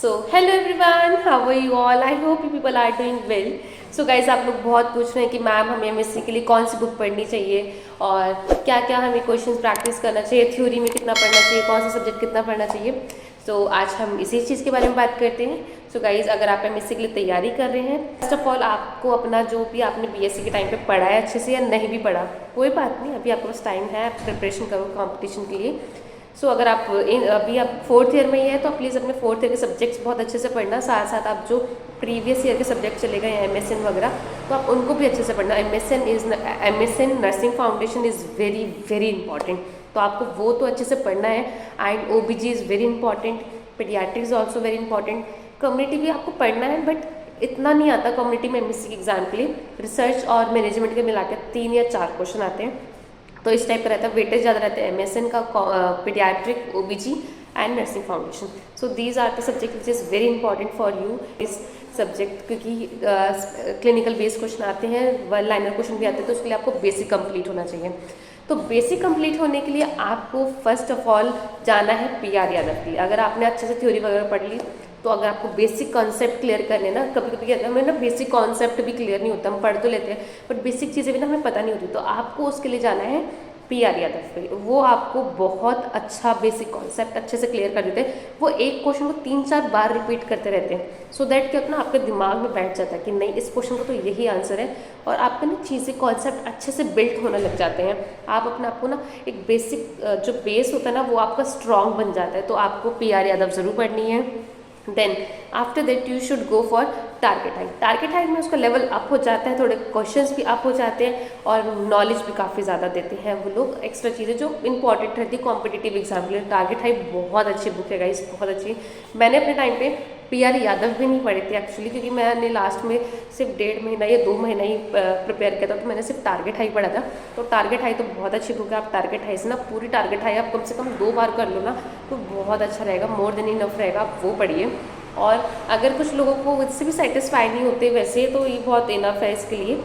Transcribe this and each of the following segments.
So hello everyone, how are you all? I hope you people are doing well. So guys, आप लोग बहुत पूछ रहे हैं कि मैम हमें एमएससी के लिए कौन सी बुक पढ़नी चाहिए और क्या क्या हमें क्वेश्चंस प्रैक्टिस करना चाहिए, थ्योरी में कितना पढ़ना चाहिए, कौन सा सब्जेक्ट कितना पढ़ना चाहिए. सो आज हम इसी चीज़ के बारे में बात करते हैं. सो गाइज, अगर आप एमएससी के लिए तैयारी कर रहे हैं, फर्स्ट ऑफ ऑल आपको अपना जो भी आपने बीएससी के टाइम पे पढ़ा है अच्छे से या नहीं भी पढ़ा, कोई बात नहीं, अभी आपके पास टाइम है, प्रिपरेशन करो कॉम्पिटिशन के लिए. सो अगर आप अभी आप फोर्थ ईयर में ही है तो प्लीज़ अपने फोर्थ ईयर के सब्जेक्ट्स बहुत अच्छे से पढ़ना. साथ साथ आप जो प्रीवियस ईयर के सब्जेक्ट चले गए हैं एमएसएन वगैरह, तो आप उनको भी अच्छे से पढ़ना. MSN nursing foundation is very very important, तो आपको वो तो अच्छे से पढ़ना है. And ओबीजी is very important, paediatrics is also very important. Community भी आपको पढ़ना है, बट इतना नहीं आता कम्युनिटी में एमएससी के एग्जाम के लिए. रिसर्च और मैनेजमेंट के मिला के 3 या 4 क्वेश्चन आते हैं, तो इस टाइप का रहता है. वेटेज ज़्यादा रहता है एमएसएन का, paediatric, OBG and nursing foundation. So these are the subject which is very important for you इस सब्जेक्ट, क्योंकि क्लिनिकल बेस्ड क्वेश्चन आते हैं, वन लाइनर क्वेश्चन भी आते हैं, तो उसके लिए आपको बेसिक कंप्लीट होना चाहिए. तो बेसिक कंप्लीट होने के लिए आपको फर्स्ट ऑफ ऑल जाना है पीआर यादव की. अगर आपने अच्छे से थ्योरी वगैरह पढ़ ली, तो अगर आपको बेसिक कॉन्सेप्ट क्लियर करने ना, कभी कभी हमें ना बेसिक कॉन्सेप्ट भी क्लियर नहीं होता, हम पढ़ तो लेते हैं बट बेसिक चीज़ें भी ना हमें पता नहीं होती, तो आपको उसके लिए जाना है पीआर यादव पे. वो आपको बहुत अच्छा बेसिक कॉन्सेप्ट अच्छे से क्लियर कर देते हैं. वो एक क्वेश्चन को 3-4 बार रिपीट करते रहते हैं, सो दैट क्या होता है ना, आपके दिमाग में बैठ जाता है कि नहीं, इस क्वेश्चन को तो यही आंसर है, और आपके ना चीज़ें कॉन्सेप्ट अच्छे से बिल्ट होने लग जाते हैं. आप अपने आपको ना एक बेसिक जो बेस होता है ना, वो आपका स्ट्रॉन्ग बन जाता है. तो आपको पीआर यादव ज़रूर पढ़नी है. Then after that you should go for target height. Target height में उसका लेवल अप हो जाता है, थोड़े क्वेश्चंस भी अप हो जाते हैं और नॉलेज भी काफ़ी ज़्यादा देते हैं वो लोग, एक्स्ट्रा चीज़ें जो इंपॉर्टेंट रहती है कॉम्पिटिटिव एग्जाम के लिए. टारगेट हाइट बहुत अच्छी बुक है गाइस, बहुत अच्छी. मैंने अपने टाइम पे पीआर यादव भी नहीं पढ़ी थी एक्चुअली, क्योंकि मैंने लास्ट में सिर्फ 1.5 महीना या 2 महीना ही प्रिपेयर किया था, तो मैंने सिर्फ टारगेट हाई पढ़ा था. तो टारगेट हाई तो बहुत अच्छी बुक है. आप टारगेट हाई से ना पूरी टारगेट हाई आप कम से कम 2 बार कर लो ना, तो बहुत अच्छा रहेगा, मोर देन इनफ रहेगा. आप वो पढ़िए. और अगर कुछ लोगों को इससे भी सेटिस्फाई नहीं होते वैसे, तो ये बहुत इनफ है इसके लिए,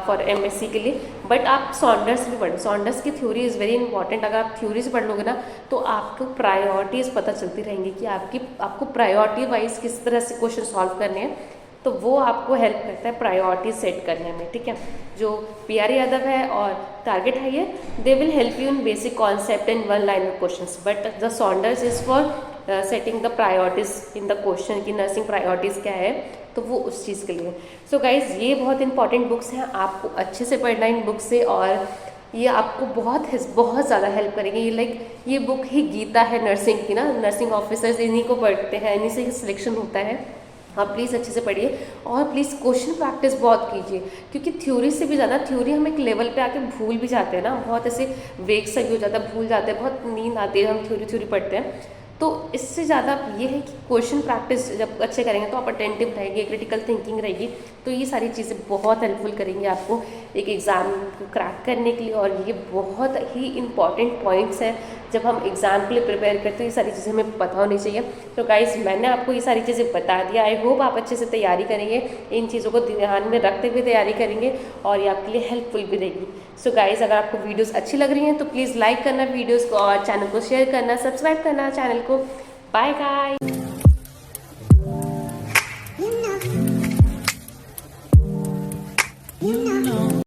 फॉर एमएससी के लिए. बट आप सॉन्डर्स भी पढ़ो. सॉन्डर्स की थ्योरी इज़ वेरी इंपॉर्टेंट. अगर आप थ्योरी से पढ़ लोगे ना, तो आपको प्रायोरिटीज़ पता चलती रहेंगी कि आपको प्रायोरिटी वाइज किस तरह से क्वेश्चन सॉल्व करने हैं, तो वो आपको हेल्प करता है प्रायोरिटी सेट करने में. ठीक है, जो पीआर यादव है और टारगेट हाई है, they will help you in basic concept and one liner questions. But the Saunders is for setting the priorities in the question की नर्सिंग प्रायोरिटीज़ क्या है, तो वो उस चीज़ के लिए. सो गाइज, ये बहुत इंपॉर्टेंट बुक्स हैं, आपको अच्छे से पढ़ना इन बुक से, और ये आपको बहुत ज़्यादा हेल्प करेंगे. ये बुक ही गीता है नर्सिंग की ना. नर्सिंग ऑफिसर्स इन्हीं को पढ़ते हैं, इन्हीं से सिलेक्शन होता है. आप प्लीज़ अच्छे से पढ़िए और प्लीज़ क्वेश्चन प्रैक्टिस बहुत कीजिए, क्योंकि थ्योरी से भी ज़्यादा, थ्योरी हम एक लेवल पे आके भूल भी जाते हैं ना, बहुत ऐसे वेग सही हो जाता है, भूल जाते हैं, बहुत नींद आती है हम थ्योरी पढ़ते हैं. तो इससे ज़्यादा ये है कि क्वेश्चन प्रैक्टिस जब अच्छे करेंगे तो आप अटेंटिव रहेंगे, क्रिटिकल थिंकिंग रहेगी, तो ये सारी चीज़ें बहुत हेल्पफुल करेंगी आपको एक एग्ज़ाम को क्रैक करने के लिए. और ये बहुत ही इंपॉर्टेंट पॉइंट्स हैं जब हम एग्ज़ाम के लिए प्रिपेयर करते हैं, ये सारी चीज़ें हमें पता होनी चाहिए. तो गाइस, मैंने आपको ये सारी चीज़ें बता दिया. आई होप आप अच्छे से तैयारी करेंगे, इन चीज़ों को ध्यान में रखते हुए तैयारी करेंगे, और ये आपके लिए हेल्पफुल भी रहेगी. सो गाइस, अगर आपको वीडियोस अच्छी लग रही हैं तो प्लीज़ लाइक करना वीडियोस को, और चैनल को शेयर करना, सब्सक्राइब करना चैनल को. Bye guys.